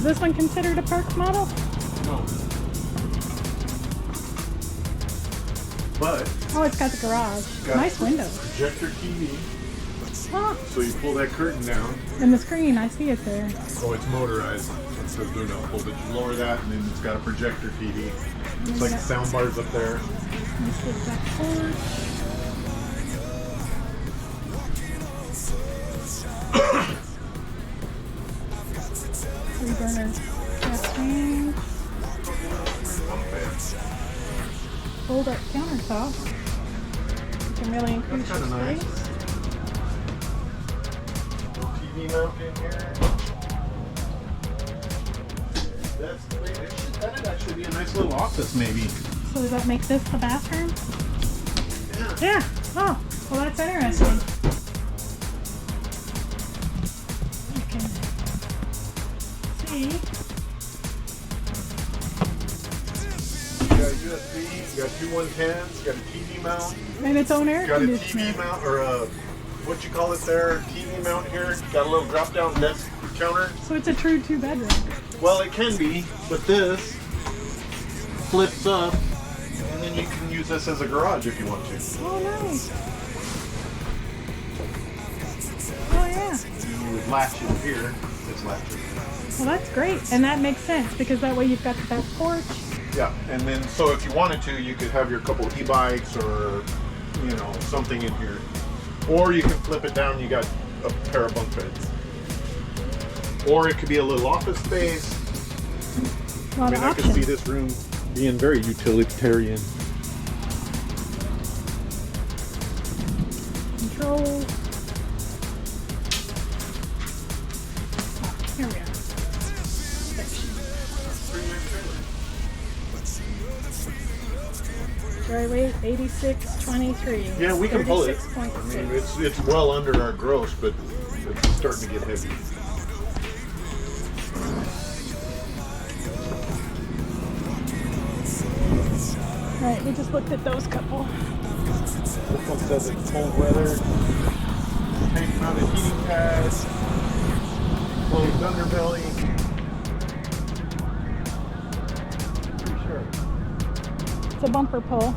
this one considered a park model? No. But Oh, it's got the garage. Nice windows. projector TV. Oh, So you pull that curtain down. and the screen, I see it there. Oh, it's motorized. It says do not pull, but you lower that, and then it's got a projector TV. It's like the sound bars up there. Let's get that forward. Three burner gas tank. Fold up countertop. You can really increase your That's kinda nice. space. TV mount in here. That'd actually be a nice little office, maybe. So does that make this the bathroom? Yeah. Yeah. Oh, well that's interesting. You can see. You got USB, you got two 110s, you got a TV mount, And its own air you got a conditioner. TV mount, or a, what you call it there, TV mount here. Got a little drop down desk counter. So it's a true 2-bedroom. Well, it can be, but this flips up, and then you can use this as a garage if you want to. Oh, nice. Oh, yeah. You would latch it here. It's latched. Well, that's great. And that makes sense because that way you've got the back porch. Yeah, and then so if you wanted to, you could have your couple e-bikes or, you know, something in here. Or you can flip it down, you got a pair of bunk beds. Or it could be a little office space. A lot of I could options. see this room being very utilitarian. Controls. Oh, here we are. Dry weight 8623. Yeah, we can pull it. I 36.6. mean, it's well under our gross, but it's starting to get heavy. Alright, we just looked at those couple. This one says it's cold weather. Tank mounted heating pads. Closed underbelly. Pretty sure. It's a bumper pull.